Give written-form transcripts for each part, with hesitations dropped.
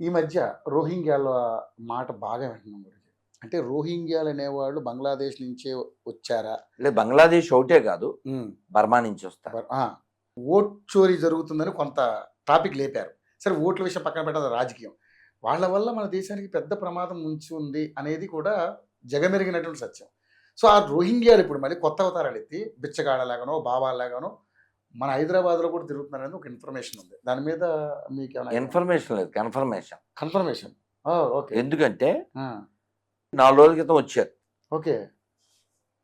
ఈ మధ్య రోహింగ్యాల మాట బాగా వింటున్నాం గురించి. అంటే రోహింగ్యాలు అనేవాళ్ళు బంగ్లాదేశ్ నుంచే వచ్చారా? లేదు, బంగ్లాదేశ్ ఒకటే కాదు, హ్మ్. బర్మా నుంచి వస్తారు. ఆ! ఓట్ చోరీ జరుగుతుందని కొంత టాపిక్ లేపారు. సరే, ఓట్ల విషయం పక్కన పెట్టడం అది రాజకీయం. వాళ్ళ వల్ల మన దేశానికి పెద్ద ప్రమాదం ముంచి ఉంది అనేది కూడా జగమెరిగినటువంటి సత్యం. సో, ఆ రోహింగ్యాలు ఇప్పుడు మళ్ళీ కొత్త అవతారాలు ఎత్తి బిచ్చగాళ్ళలాగానో, బావాల్లాగానో మన హైదరాబాద్‌లో కూడా తిరుగుతున్నారని ఒక ఇన్ఫర్మేషన్ ఉంది. దాని మీద మీకేమైనా ఇన్ఫర్మేషన్ లేదు, కన్ఫర్మేషన్. కన్ఫర్మేషన్. ఓకే. ఎందుకంటే ఆ! 4 రోజుల క్రితం వచ్చారు. ఓకే.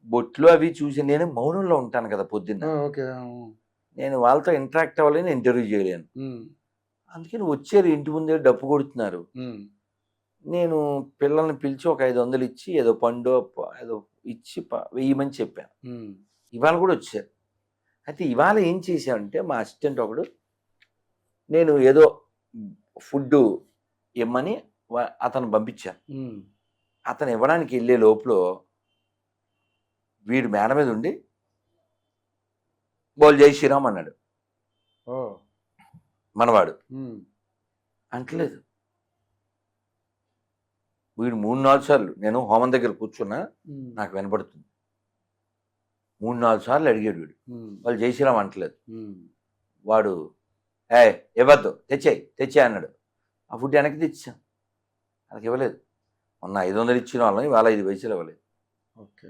బొట్లు అవి చూసి నేను మౌనంలో ఉంటాను కదా పొద్దున్న. ఓకే. నేను వాళ్ళతో ఇంటరాక్ట్ అవ్వలేను, ఇంటర్వ్యూ చేయలేను. హ్మ్. అందుకని వచ్చారు, ఇంటి ముందే డప్పు కొడుతున్నారు. హ్మ్. నేను పిల్లల్ని పిలిచి ఒక 500 ఇచ్చి ఏదో పండో ఏదో ఇచ్చి వెయ్యమని చెప్పాను. హ్మ్. ఇవాళ కూడా వచ్చారు. అయితే ఇవాళ ఏం చేశామంటే మా అసిస్టెంట్ ఒకడు నేను ఏదో ఫుడ్ ఇమ్మని అతను పంపించాను. హ్మ్. అతను ఇవ్వడానికి వెళ్ళే లోపల వీడు మేడ మీద ఉండి బోల్ జై శ్రీరామ్ అన్నాడు. ఓహ్! మనవాడు హ్మ్. అంటలేదు. వీడు 3-4 సార్లు నేను హోమం దగ్గర కూర్చున్నా, హ్మ్. నాకు వినపడుతుంది. 3-4 సార్లు అడిగాడు వీడు. హ్మ్. వాళ్ళు జై శ్రీరామ్ అంటలేదు. హ్మ్. వాడు ఏ ఇవ్వద్దు, తెచ్చేయి అన్నాడు. ఆ ఫుడ్ వెనక్కి తెచ్చాను, నాకు ఇవ్వలేదు. మొన్న 500 ఇచ్చిన వాళ్ళని ఇవాళ 5 పైసలు ఇవ్వలేదు. ఓకే.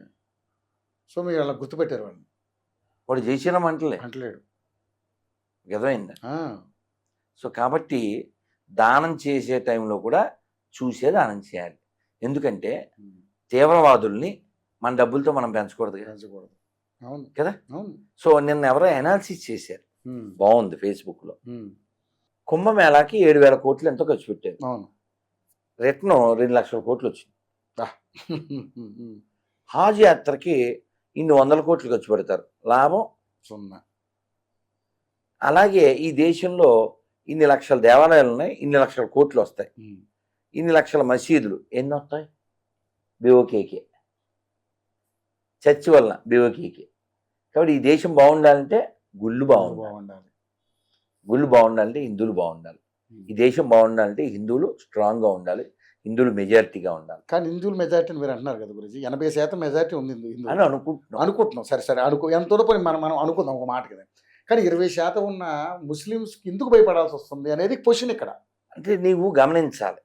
సో, మీరు అలా గుర్తుపెట్టారు వాళ్ళని. వాడు జై శ్రీరామ్ అంటలే, అంటలేడు. అర్థమైందా? ఆ! సో కాబట్టి దానం చేసే టైంలో కూడా చూసే దానం చేయాలి. ఎందుకంటే హ్మ్. తీవ్రవాదుల్ని మన డబ్బులతో మనం పెంచకూడదు పెంచకూడదు. అవును. కదా. అవును. సో నిన్న ఎవరో అనాలిసిస్ చేశారు, హ్మ్. బాగుంది ఫేస్బుక్లో. హ్మ్. కుంభమేళాకి 7,000 కోట్లు ఎంతో ఖర్చు పెట్టారు. అవును. రిటర్న్ 2 లక్షల కోట్లు వచ్చింది. హ్మ్. హాజ్ యాత్రకి ఇన్ని 100 కోట్లు ఖర్చు పెడతారు, లాభం 0. అలాగే ఈ దేశంలో ఇన్ని లక్షల దేవాలయాలు ఉన్నాయి, ఇన్ని లక్షల కోట్లు వస్తాయి. హ్మ్. ఇన్ని లక్షల మసీదులు ఎన్ని వస్తాయి? బీఓకేకే, చర్చి వలన బీఓకేకే. కాబట్టి ఈ దేశం బాగుండాలంటే గుళ్ళు బాగుండాలి, గుళ్ళు బాగుండాలంటే హిందువులు బాగుండాలి. ఈ దేశం బాగుండాలంటే హిందువులు స్ట్రాంగ్గా ఉండాలి, హిందువులు మెజారిటీగా ఉండాలి. కానీ హిందువుల మెజారిటీ మీరు అంటున్నారు కదా గురూజీ. 80% మెజారిటీ ఉంది అని అనుకుంటున్నాం. సరే ఎంతో పోనీ మనం అనుకుందాం ఒక మాట కదా. కానీ 20% ఉన్న ముస్లిమ్స్‌కి ఎందుకు భయపడాల్సి వస్తుంది అనేది క్వశ్చన్ ఇక్కడ. అంటే నీవు గమనించాలి,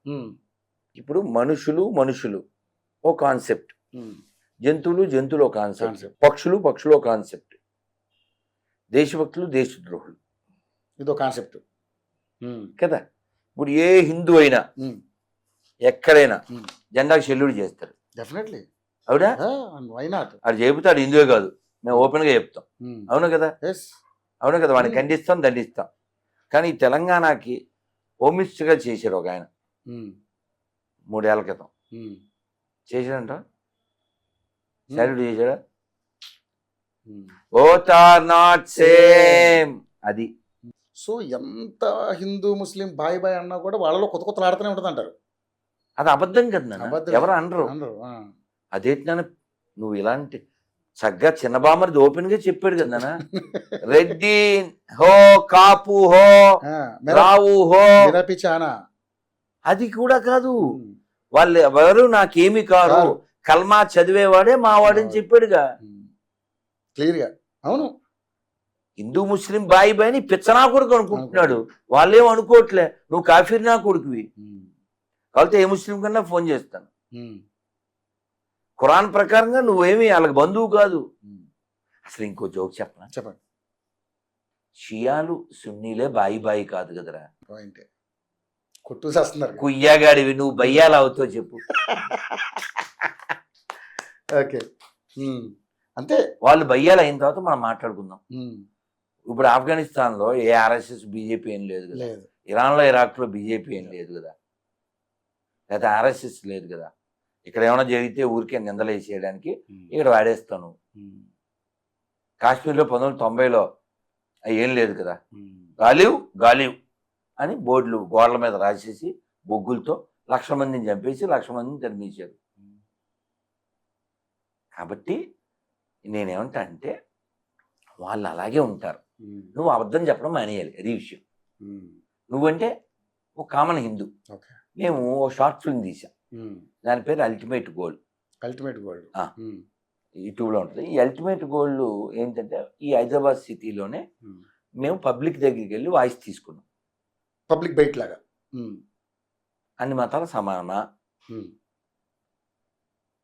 ఇప్పుడు మనుషులు ఓ కాన్సెప్ట్, జంతువులు ఓ కాన్సెప్ట్, పక్షులు ఓ కాన్సెప్ట్, దేశభక్తులు దేశద్రోహులు ఇదో కాన్సెప్ట్ కదా. ఇప్పుడు ఏ హిందూ అయినా ఎక్కడైనా జెండాకి సెల్యూట్ చేస్తారు, డెఫినెట్లీ. అవునా? Why not? అది చెబుతాడు, హిందువే కాదు, మేము ఓపెన్గా చెప్తాం. అవును కదా, అవును కదా. వాడిని ఖండిస్తాం, దండిస్తాం. కానీ ఈ తెలంగాణకి హోమ్ మినిస్టర్గా చేశారు ఒక ఆయన 3 ఏళ్ల క్రితం. చేశాడంట, సాల్యూట్ చేశాడా? Both are not same. అది సో ఎంత హిందూ ముస్లిం బాయ్ అన్నా కూడా వాళ్ళలో కొత్త ఆడుతూనే ఉంటుంది అంటారు. అది అబద్ధం కదా, ఎవరు అనరు. అదేంటి నాన్న, నువ్వు ఇలాంటి చక్కగా చిన్న బామ్మది ఓపెన్ గా చెప్పాడు కదా నాన్న. రెడ్డి హో, కాపు హో, రావు హో, అది కూడా కాదు. వాళ్ళు ఎవరు నాకేమి కాదు, కల్మా చదివేవాడే మావాడని చెప్పాడుగా క్లియర్ గా. అవును, హిందూ ముస్లిం బాయి బాయిని పిచ్చనా కొడుకు అనుకుంటున్నాడు, వాళ్ళేం అనుకోవట్లే. నువ్వు కాఫీర్ నా కొడుకువి, కాబట్టి ఏ ముస్లిం కన్నా ఫోన్ చేస్తాను. ఖురాన్ ప్రకారంగా నువ్వేమి వాళ్ళకి బంధువు కాదు. అసలు ఇంకో జోక్ చెప్పండి, షియాలు సున్నీలే బాయి కాదు కదరా, కుయ్యాగాడివి నువ్వు బయ్యాలు అవుతావు చెప్పు. ఓకే, అంతే. వాళ్ళు బయ్యాలు అయిన తర్వాత మనం మాట్లాడుకుందాం. ఇప్పుడు ఆఫ్ఘనిస్తాన్లో ఏ ఆర్ఎస్ఎస్ బీజేపీ ఏం లేదు కదా, ఇరాన్లో ఇరాక్లో బీజేపీ ఏం లేదు కదా, లేదా ఆర్ఎస్ఎస్ లేదు కదా. ఇక్కడ ఏమైనా జరిగితే ఊరికే నిందలేసేయడానికి ఇక్కడ వాడేస్తాను. కాశ్మీర్లో 1990లో ఏం లేదు కదా, గాలివ్ అని బోర్డులు గోడల మీద రాసేసి బొగ్గులతో 1,00,000 మందిని చంపేసి 1,00,000 మందిని తరిమేశారు. కాబట్టి నేనేమంటా అంటే వాళ్ళు అలాగే ఉంటారు. నువ్వు అబద్ధం చెప్పడం మానేయాలి, అది విషయం. నువ్వంటే ఒక కామన్ హిందూ. ఓకే. మేము ఓ షార్ట్ ఫిల్మ్ తీసాం, దాని పేరు అల్టిమేట్ గోల్. Ultimate gold. యూట్యూబ్లో ఉంటుంది. ఈ అల్టిమేట్ గోల్డ్ ఏంటంటే ఈ హైదరాబాద్ సిటీలోనే మేము పబ్లిక్ దగ్గరికి వెళ్ళి వాయిస్ తీసుకున్నాం. పబ్లిక్ బైట్ లాగా. అన్ని మతాల సమాన,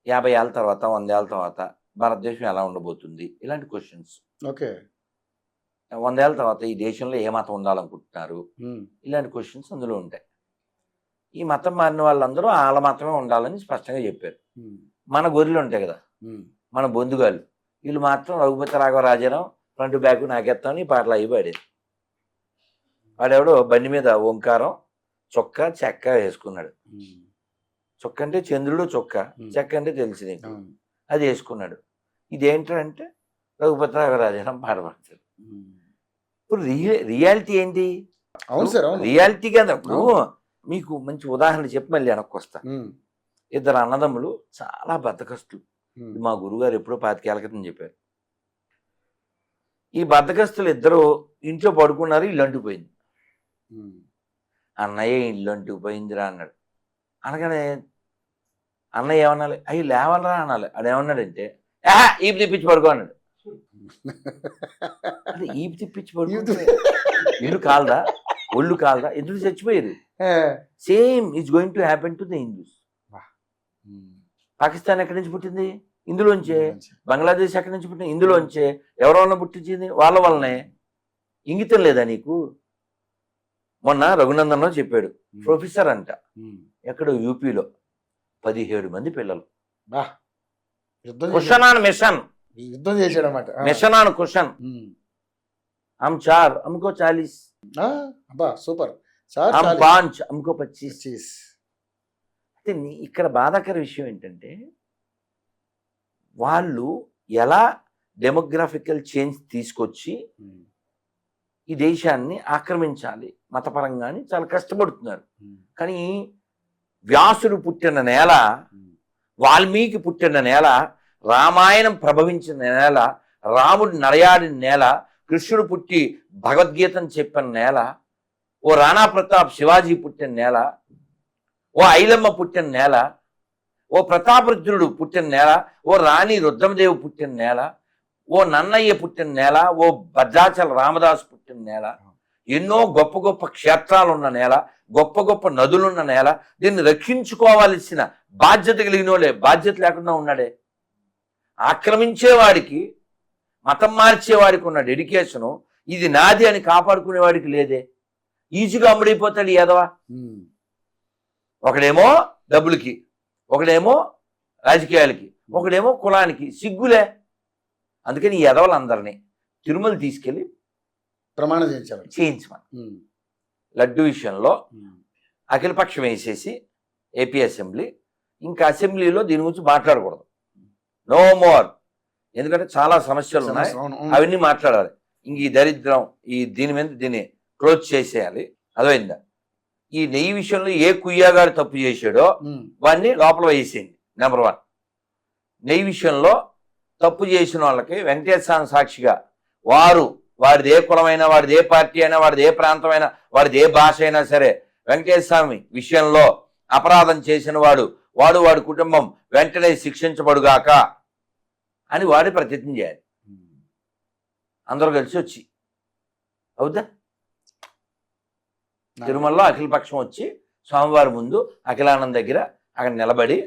50 ఏళ్ళ తర్వాత 100 ఏళ్ళ తర్వాత భారతదేశం ఎలా ఉండబోతుంది, ఇలాంటి క్వశ్చన్స్. ఓకే. 100 ఏళ్ళ తర్వాత ఈ దేశంలో ఏ మతం ఉండాలనుకుంటున్నారు, ఇలాంటి క్వశ్చన్స్ అందులో ఉంటాయి. ఈ మతం మారిన వాళ్ళందరూ వాళ్ళ మతమే ఉండాలని స్పష్టంగా చెప్పారు. మన గొర్రెలు ఉంటాయి కదా, మన బొందుగాళ్ళు, వీళ్ళు మాత్రం రఘుపతి రాఘవరాజారావు ఫ్రంట్ బ్యాక్ నాకెత్తామని ఈ పాటలు అవి పాడేది. వాడెవడో బండి మీద ఓంకారం చొక్క చెక్క వేసుకున్నాడు. చొక్క అంటే చంద్రుడు, చొక్క చెక్క అంటే తెలిసింది, అది వేసుకున్నాడు. ఇదేంటంటే రఘుపతి రాఘవరాజారావు పాట పాడతాడు. ఇప్పుడు రియాలిటీ ఏంటి? అవును సార్, రియాలిటీ కదా. ఇప్పుడు మీకు మంచి ఉదాహరణ చెప్పి మళ్ళీ వెనక్కి వస్తా. 2 అన్నదమ్ములు చాలా బద్దకస్తులు. మా గురుగారు ఎప్పుడో 25 ఏళ్ల క్రితం చెప్పారు. ఈ బద్దకస్తులు ఇద్దరు ఇంట్లో పడుకున్నారు, ఇల్లు అంటుకుపోయింది. అన్నయ్య ఇల్లు అంటుకుపోయిందిరా అన్నాడు. అనగానే అన్నయ్య ఏమన్నాలి, అయ్యి లేవాలరా అనాలి. అదేమన్నాడంటే ఈపు తెప్పించి పడుకో అన్నాడు. అంటే ఈపు తెప్పించి పడుకో, ఇల్లు కాలదా, ఒళ్ళు కాలదా, ఎందుకు చచ్చిపోయారు. Same is going to happen to the Hindus. Pakistan ఎక్కడి నుంచి పుట్టింది? ఇందులోంచే. బంగ్లాదేశ్ ఎక్కడి నుంచి పుట్టింది? ఇందులోంచే. ఎవరన్నా పుట్టించింది? వాళ్ళ వల్లనే. ఇంగితం లేదా నీకు? మొన్న రఘునందన్ చెప్పాడు, ప్రొఫెసర్ అంట, ఎక్కడో యూపీలో 17 మంది పిల్లలు. క్వశ్చన్ ఆన్ మిషన్, యుద్ధం చేశాడు అన్నమాట. Mission on question. हम 4, हमको 40. సూపర్. हम 5, हमको 25. అయితే ఇక్కడ బాధాకర విషయం ఏంటంటే వాళ్ళు ఎలా డెమోగ్రాఫికల్ చేంజ్ తీసుకొచ్చి ఈ దేశాన్ని ఆక్రమించాలి మతపరంగాని చాలా కష్టపడుతున్నారు. కానీ వ్యాసుడు పుట్టిన నేల, వాల్మీకి పుట్టిన నేల, రామాయణం ప్రభవించిన నేల, రాముడు నడయాడిన నేల, కృష్ణుడు పుట్టి భగవద్గీతను చెప్పిన నేల, ఓ రాణా ప్రతాప్ శివాజీ పుట్టిన నేల, ఓ ఐలమ్మ పుట్టిన నేల, ఓ ప్రతాపరుద్రుడు పుట్టిన నేల, ఓ రాణి రుద్రమదేవి పుట్టిన నేల, ఓ నన్నయ్య పుట్టిన నేల, ఓ భద్రాచల రామదాసు పుట్టిన నేల, ఎన్నో గొప్ప గొప్ప క్షేత్రాలు ఉన్న నేల, గొప్ప గొప్ప నదులున్న నేల. దీన్ని రక్షించుకోవాల్సిన బాధ్యత కలిగిన వాళ్ళే బాధ్యత లేకుండా ఉన్నాడే. ఆక్రమించేవాడికి, మతం మార్చేవాడికి ఉన్న డెడికేషను ఇది నాది అని కాపాడుకునేవాడికి లేదే. ఈజీగా అమ్ముడైపోతాడు ఎదవా. ఒకడేమో డబ్బులకి, ఒకడేమో రాజకీయాలకి, ఒకడేమో కులానికి. సిగ్గులే. అందుకని ఈ ఎదవలందరినీ తిరుమల తీసుకెళ్ళి ప్రమాణం చేయించమని. లడ్డు విషయంలో అఖిలపక్షం వేసేసి ఏపీ అసెంబ్లీ, ఇంకా అసెంబ్లీలో దీని గురించి మాట్లాడకూడదు, నో మోర్. ఎందుకంటే చాలా సమస్యలు ఉన్నాయి, అవన్నీ మాట్లాడాలి. ఇంక ఈ దరిద్రం, ఈ దీని మీద దీన్ని క్లోజ్ చేసేయాలి. అదైందా? ఈ నెయ్యి విషయంలో ఏ కుయ్యగాడు తప్పు చేశాడో వాడిని లోపల వేసేయండి. నెంబర్ 1. నెయ్యి విషయంలో తప్పు చేసిన వాళ్ళకి వెంకటేశ్వర స్వామి సాక్షిగా వాడిది ఏ కులమైనా, వాడిది ఏ పార్టీ అయినా, వాడిది ఏ ప్రాంతమైనా, వాడిది ఏ భాష అయినా సరే, వెంకటేశ్వర స్వామి విషయంలో అపరాధం చేసిన వాడి కుటుంబం వెంటనే శిక్షించబడుగాక అని వాడి ప్రతిజ్ఞ చేయాలి. అందరూ కలిసి వచ్చి అవుదా? తిరుమలలో అఖిలపక్షం వచ్చి స్వామివారి ముందు అఖిలానంద దగ్గర అక్కడ నిలబడి,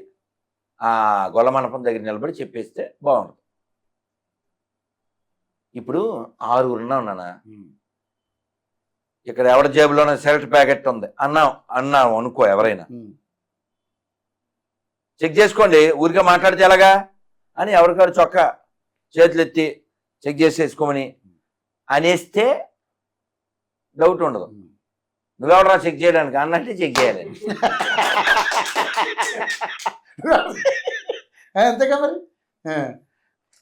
ఆ గొల్ల మండపం దగ్గర నిలబడి చెప్పేస్తే బాగుంటుంది. ఇప్పుడు 6 ఉన్నానా, ఇక్కడ ఎవరి జేబులోనే సిగరెట్ ప్యాకెట్ ఉంది అన్నాం అనుకో, ఎవరైనా చెక్ చేసుకోండి, ఊరికే మాట్లాడితే ఎలాగా అని ఎవరికాడు చొక్కా చేతులు ఎత్తి చెక్ చేసేసుకోమని అనేస్తే డౌట్ ఉండదు. నువ్వెవడరా చెక్ చేయడానికి అన్నట్టే చెక్ చేయాలి. అంతేగా మరి.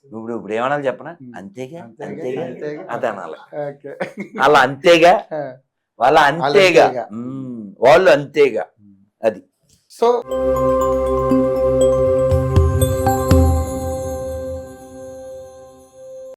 ఇప్పుడు ఏమనాలి చెప్పనా? అంతేగా అది అనాలి. అలా అంతేగా, వాళ్ళ అంతేగా, వాళ్ళు అంతేగా. అది. సో